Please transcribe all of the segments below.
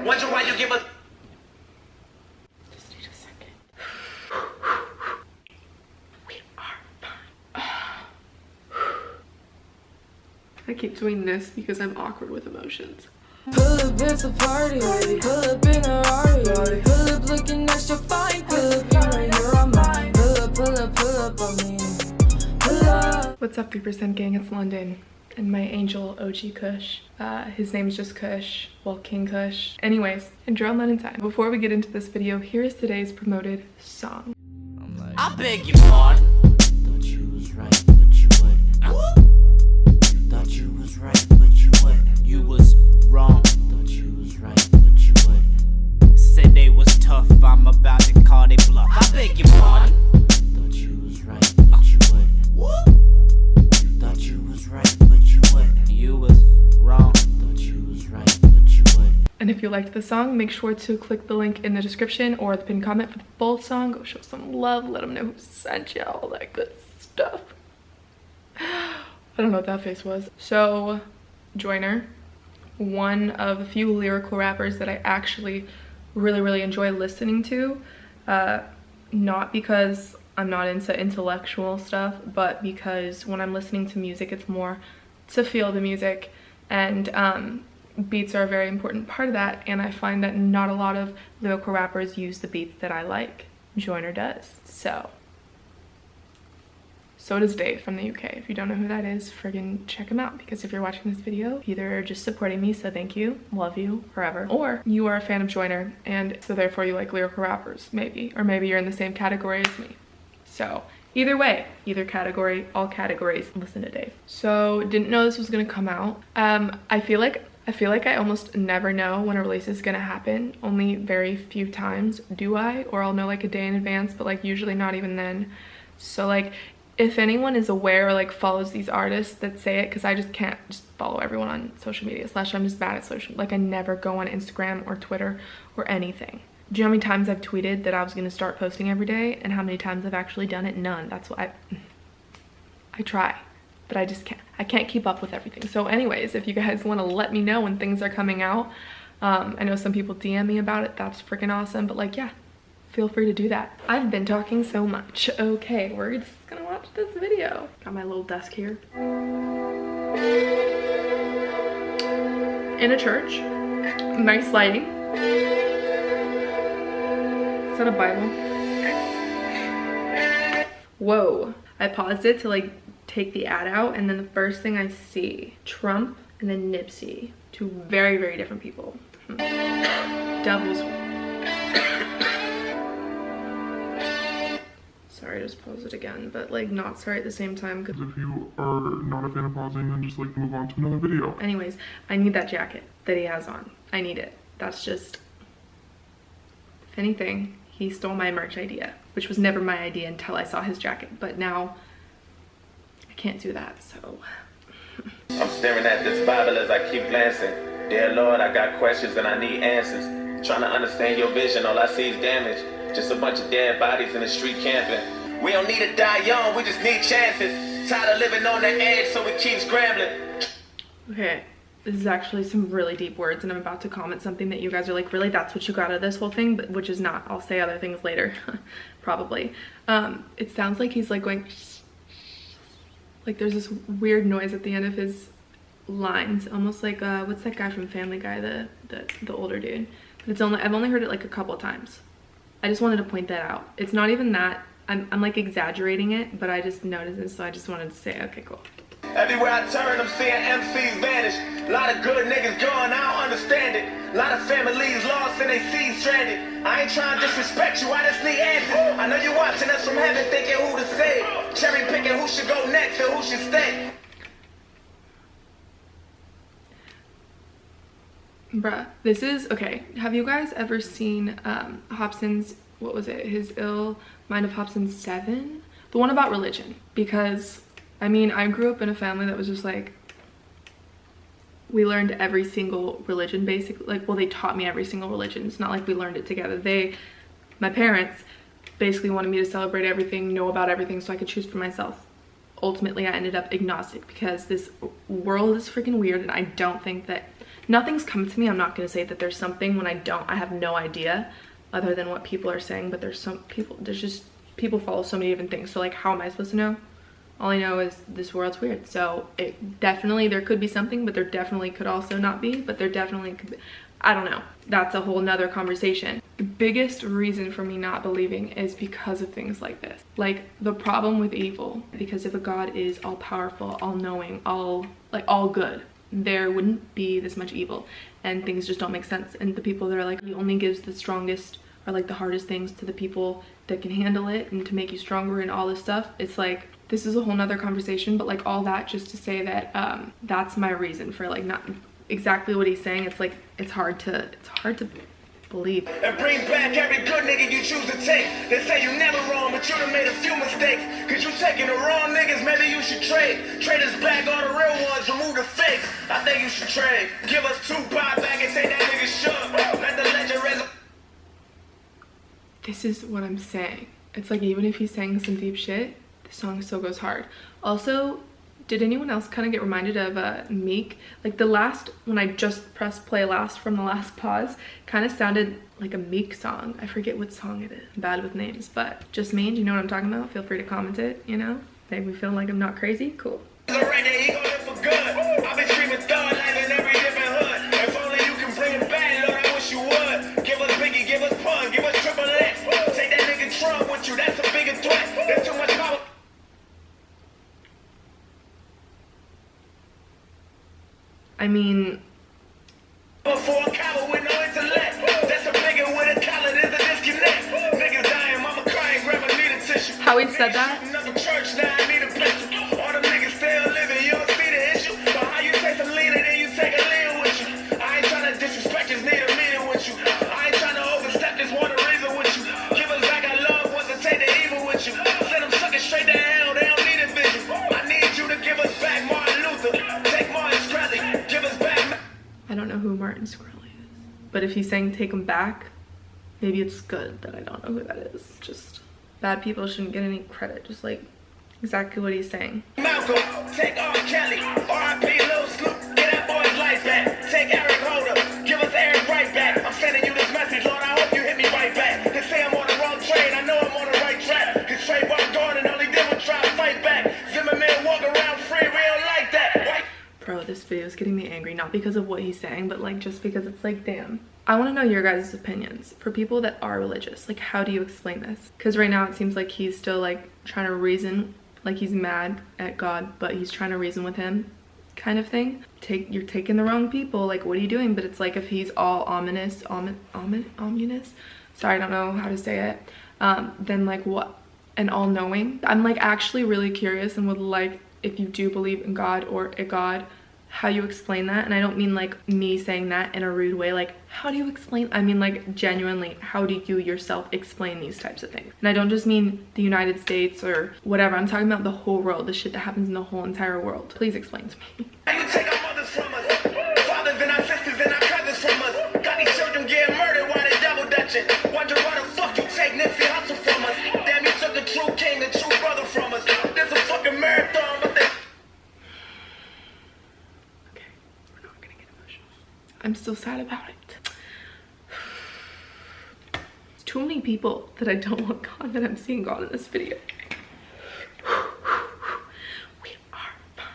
Wonder why you give a... Just need a second. We are fine. I keep doing this because I'm awkward with emotions. Pull up, it's a party, pull up in a Rari, pull up looking extra fine, pull up, you're right here on mine, pull up on me, pull up. What's up 3% gang, it's London, and my angel OG Kush. His name's just Kush, well King Kush. Anyways, enjoy on London time. Before we get into this video, here is today's promoted song. I beg your pardon. Thought you was right, but you wasn't. Thought you was right, but you wasn't. You was wrong. Thought you was right, but you wasn't. Said they was tough, I'm about to call they bluff. I beg your pardon. Thought you was right, but you wasn't. Thought you was right, but you wasn't. You was wrong. Thought you was right, but you wasn't. And if you liked the song, make sure to click the link in the description or the pinned comment for the full song. Go show some love, let them know who sent you, all that good stuff. I don't know what that face was. So, Joyner, one of the few lyrical rappers that I actually really enjoy listening to. Not because I'm not into intellectual stuff, but because when I'm listening to music, it's more to feel the music, and beats are a very important part of that, and I find that not a lot of lyrical rappers use the beats that I like. Joyner does. So does Dave from the UK. If you don't know who that is, friggin' check him out, because if you're watching this video, either you're just supporting me, so thank you, love you forever, or you are a fan of Joyner, and so therefore you like lyrical rappers, maybe, or maybe you're in the same category as me. So either way, either category, all categories, listen to Dave. So didn't know this was gonna come out. I feel like I almost never know when a release is gonna happen. Only very few times do I, or I'll know like a day in advance, but like usually not even then. So like, if anyone is aware or like follows these artists that say it, because I just can't just follow everyone on social media, / I'm just bad at social, like I never go on Instagram or Twitter or anything. Do you know how many times I've tweeted that I was gonna start posting every day, and how many times I've actually done it? None. That's why I try, but I just can't. I can't keep up with everything. So anyways, if you guys want to let me know when things are coming out, I know some people DM me about it, that's freaking awesome, but like, yeah, feel free to do that. I've been talking so much. Okay, we're just gonna watch this video. Got my little desk here. In a church. Nice lighting. Is that a Bible? Whoa. I paused it to like take the ad out, and then the first thing I see, Trump and then Nipsey. Two very different people. Devil's. Sorry, I just paused it again, but like not sorry at the same time. If you are not a fan of pausing, then just like move on to another video. Anyways, I need that jacket that he has on. I need it. That's just, if anything, he stole my merch idea, which was never my idea until I saw his jacket, but now I can't do that, so. I'm staring at this Bible as I keep glancing. Dear Lord, I got questions and I need answers. Trying to understand your vision, all I see is damage. Just a bunch of dead bodies in the street camping. We don't need to die young, we just need chances. Tired of living on the edge, so we keep scrambling. Okay, this is actually some really deep words, and I'm about to comment something that you guys are like, really, that's what you got out of this whole thing? But which is not. I'll say other things later, probably. It sounds like he's like going, like there's this weird noise at the end of his lines, almost like what's that guy from Family Guy, the older dude. But it's only, I've only heard it like a couple of times. I just wanted to point that out. It's not even that I'm like exaggerating it, but I just noticed it, so I just wanted to say, okay, cool. Everywhere I turn, I'm seeing MCs vanish. A lot of good niggas gone, I don't understand it. A lot of families lost and they seed stranded. I ain't trying to disrespect you, I just need answers. I know you're watching us from heaven thinking who to save. Cherry picking who should go next and who should stay. Bruh, this is, okay, have you guys ever seen Hobson's, what was it, his Ill Mind of Hobson 7? The one about religion, because, I mean, I grew up in a family that was just like, we learned every single religion, basically, like, well, they taught me every single religion. It's not like we learned it together. My parents basically wanted me to celebrate everything, know about everything, so I could choose for myself. Ultimately, I ended up agnostic because this world is freaking weird, and I don't think that nothing's come to me. I'm not going to say that there's something when I have no idea other than what people are saying, but there's just people follow so many different things. So like, how am I supposed to know? All I know is this world's weird. So it definitely, there could be something, but there definitely could also not be, but there definitely could be. I don't know. That's a whole nother conversation. The biggest reason for me not believing is because of things like this. Like the problem with evil, because if a God is all powerful, all knowing, all good, there wouldn't be this much evil, and things just don't make sense. And the people that are like, he only gives the strongest or like the hardest things to the people that can handle it and to make you stronger and all this stuff. It's like, this is a whole nother conversation, but like all that just to say that that's my reason for like not exactly what he's saying. It's like, it's hard to believe. And bring back every good nigga you choose to take. They say you never wrong, but you done made a few mistakes. Cause you taking the wrong niggas, maybe you should trade. Trade us back all the real ones, remove the fakes. I think you should trade. Give us 2 buy back and say that nigga shook. Let the legend resurrect. This is what I'm saying. It's like, even if he's saying some deep shit, the song still goes hard. Also, did anyone else kind of get reminded of Meek? Like the last, when I just pressed play last from the last pause, kind of sounded like a Meek song. I forget what song it is. I'm bad with names, but just me. Do you know what I'm talking about? Feel free to comment it, you know? Make me feel like I'm not crazy. Cool. Right there, he gon' live for good. I've been streaming thug life in every different hood. If only you can bring it back, Lord, I wish you would. Give us Biggie, give us Pun, give us Triple X. Take that nigga Trump with you, that's a bigger threat. There's too much power. I mean, before a coward with no intellect. That's a bigger with a collar, there's a disconnect. Niggas dying, mama crying, grandma need a tissue. how he said that? Another church, now I need a pistol. All the niggas still living, you don't see the issue. But how you take some lean and then you take a lean with you. I ain't trying to disrespect, just need a meeting with you. I ain't trying to overstep, just want a reason with you. Give us back our love, once to take the evil with you. Send them suckers straight to hell, they don't need a vision. I need you to give us back Martin Luther. Take Martin Shkreli, give us back. I don't know who Martin Shkreli is. But if he's saying take him back, maybe it's good that I don't know who that is. Just bad people shouldn't get any credit. Just like exactly what he's saying. Malcolm, take R. Kelly, R.I.P. Lil Snoop, get that boy's life back. Take Eric Holder, give us Eric right back. I'm sending you this message, Lord, I hope you hit me right back. They say I'm on the wrong train, I know I'm on the right track. Cause Trayvon Gordon only did was try to fight back. Zimmerman walk around free, we don't like that. White Bro, this video is getting me angry, not because of what he's saying, but like just because it's like, damn. I want to know your guys' opinions. For people that are religious, like how do you explain this? Because right now it seems like he's still like trying to reason, like he's mad at God, but he's trying to reason with him kind of thing. You're taking the wrong people, like what are you doing? But it's like if he's all ominous, sorry, I don't know how to say it, then like what? And all-knowing? I'm like actually really curious and would like, if you do believe in God or a God, how you explain that. And I don't mean like me saying that in a rude way, like how do you explain, I mean like genuinely, how do you yourself explain these types of things? And I don't just mean the United States or whatever, I'm talking about the whole world, the shit that happens in the whole entire world. Please explain to me. you take our mothers from us, fathers and our sisters and our cousins from us. Got these children getting murdered while they double dutching. Wonder why the fuck you take Nipsey Hussle from us. Damn, you took the true king, the true brother from us. There's a fucking marathon, but they I'm still sad about it. It's too many people that I don't want God, that I'm seeing God in this video. We are fine.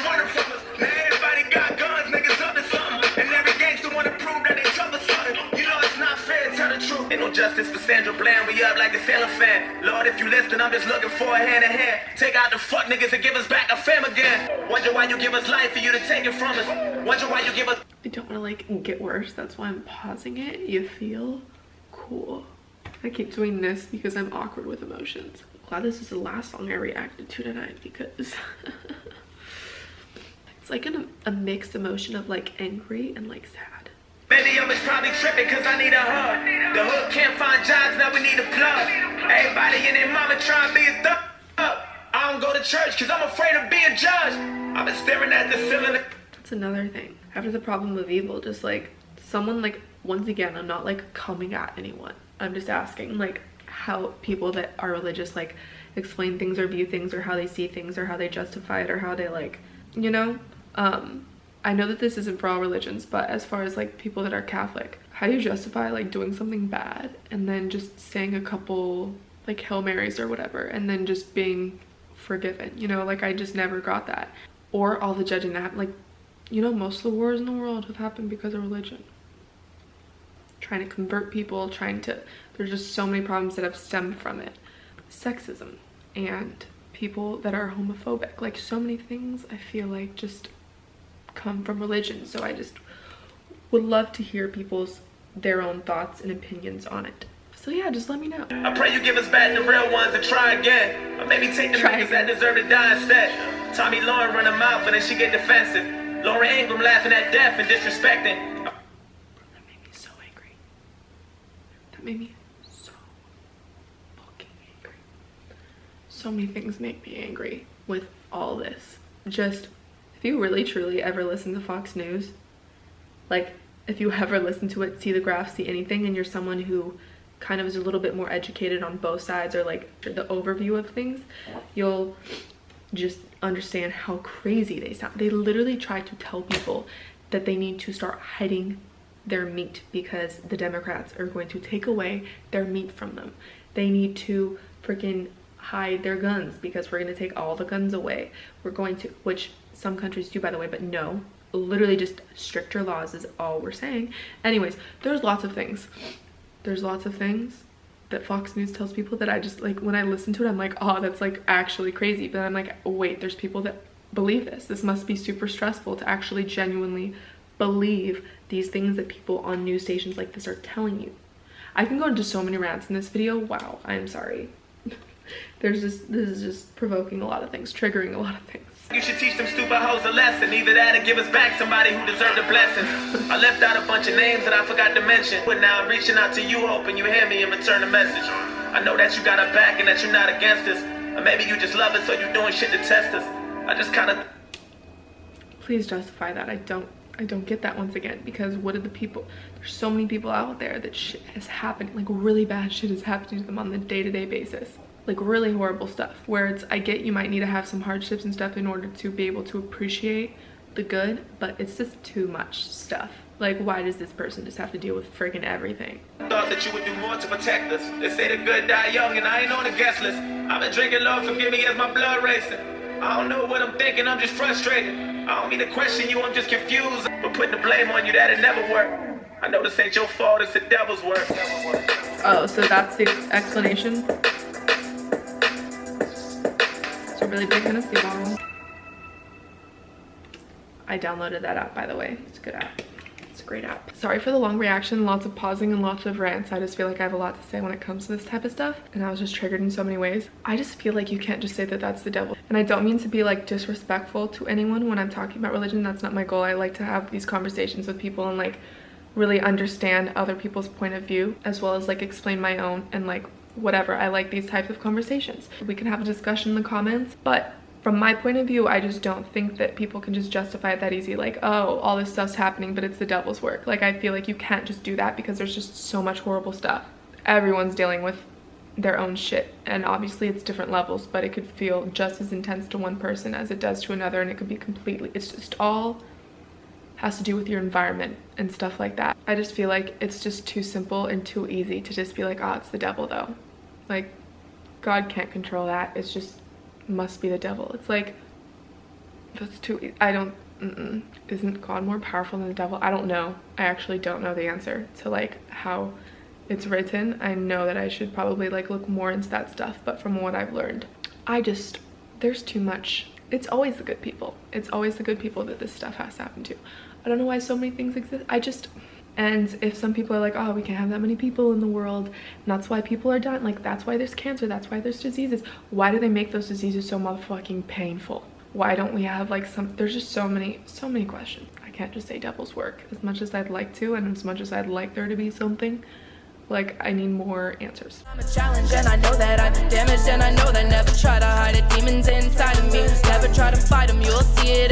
wonder from us. Now everybody got guns, niggas up to something. And every gangster wanna prove that they tough or something. You know it's not fair, tell the truth. Ain't no justice for Sandra Bland, we up like a sailor fan. Lord, if you listen, I'm just looking for a hand in hand. Take out the fuck niggas and give us back our fam again. Wonder why you give us life for you to take it from us. Wonder why you give us. I don't want to like get worse, that's why I'm pausing it. You feel cool. I keep doing this because I'm awkward with emotions. I'm glad this is the last song I reacted to tonight because it's like a mixed emotion of like angry and like sad. Maybe I was probably tripping cause I need a hug. The hood can't find jobs, now we need a plug. Everybody and their mama trying to be a thug. I don't go to church cause I'm afraid of being judged. I've been staring at the ceiling. That's another thing. After the problem of evil, just like someone, like once again, I'm not like coming at anyone. I'm just asking like how people that are religious like explain things or view things or how they see things or how they justify it or how they like, you know, I know that this isn't for all religions, but as far as like people that are Catholic, how do you justify like doing something bad and then just saying a couple like Hail Marys or whatever and then just being forgiven? You know, like I just never got that. Or all the judging that happened. Like, you know, most of the wars in the world have happened because of religion. Trying to convert people, there's just so many problems that have stemmed from it. Sexism and people that are homophobic, like so many things I feel like just come from religion. So I just would love to hear their own thoughts and opinions on it. So yeah, just let me know. I pray you give us back the real ones and try again. Or maybe take the niggas that deserve to die instead. Tommy Lauren run her mouth and then she get defensive. Lauren Ingram laughing at death and disrespecting. That made me so angry. That made me so fucking angry. So many things make me angry with all this. Just, if you really truly ever listen to Fox News, like if you ever listen to it, see the graphs, see anything, and you're someone who kind of is a little bit more educated on both sides or like the overview of things, you'll just understand how crazy they sound. They literally try to tell people that they need to start hiding their meat because the Democrats are going to take away their meat from them. They need to freaking hide their guns because we're going to take all the guns away. We're going to, which some countries do by the way, but no, literally just stricter laws is all we're saying. Anyways, there's lots of things that Fox News tells people that I just like, when I listen to it, I'm like, oh, that's like actually crazy. But I'm like, wait, there's people that believe this. This must be super stressful to actually genuinely believe these things that people on news stations like this are telling you. I can go into so many rants in this video. Wow, I'm sorry. This is just provoking a lot of things, triggering a lot of things. You should teach them stupid hoes a lesson. Either that or give us back somebody who deserved the blessings. I left out a bunch of names that I forgot to mention. But now I'm reaching out to you, hoping you hear me and return the message. I know that you got our back and that you're not against us. Or maybe you just love us so you're doing shit to test us. I just kind of... Please justify that. I don't get that once again, because what are the people? There's so many people out there that shit is happening, like really bad shit is happening to them on the day-to-day basis. Like really horrible stuff where it's, I get you might need to have some hardships and stuff in order to be able to appreciate the good, but it's just too much stuff. Like, why does this person just have to deal with freaking everything? Thought that you would do more to protect us. They say the good die young and I ain't on the guest list. I've been drinking, Lord, forgive me as my blood racing. I don't know what I'm thinking, I'm just frustrated. I don't mean to question you, I'm just confused. But putting the blame on you, that'll never work. I know this ain't your fault, it's the devil's work. Oh, so that's the explanation? It's a really big Hennessy bottle. I downloaded that app, by the way. It's a good app. It's a great app. Sorry for the long reaction, lots of pausing and lots of rants. I just feel like I have a lot to say when it comes to this type of stuff, and I was just triggered in so many ways. I just feel like you can't just say that that's the devil. And I don't mean to be like disrespectful to anyone when I'm talking about religion. That's not my goal. I like to have these conversations with people and like really understand other people's point of view, as well as like explain my own and like whatever. I like these types of conversations. We can have a discussion in the comments, but from my point of view, I just don't think that people can just justify it that easy. Like, oh, all this stuff's happening, but it's the devil's work. Like, I feel like you can't just do that because there's just so much horrible stuff. Everyone's dealing with their own shit, and obviously it's different levels, but it could feel just as intense to one person as it does to another, and it could be completely, it's just all has to do with your environment and stuff like that. I just feel like it's just too simple and too easy to just be like, oh, it's the devil though. Like, God can't control that. It's just must be the devil. It's like, that's too, I don't, isn't God more powerful than the devil? I don't know. I actually don't know the answer to like how it's written. I know that I should probably like look more into that stuff, but from what I've learned, there's too much. It's always the good people. It's always the good people that this stuff has to happen to. I don't know why so many things exist. And if some people are like, oh, we can't have that many people in the world, and that's why people are dying, like that's why there's cancer, that's why there's diseases. Why do they make those diseases so motherfucking painful? Why don't we have like there's just so many questions. I can't just say devil's work as much as I'd like to, and as much as I'd like there to be something. Like, I need more answers. I'm a challenge and I know that I'm damaged, and I know that never try to hide the demons inside of me. Never try to fight them, you'll see it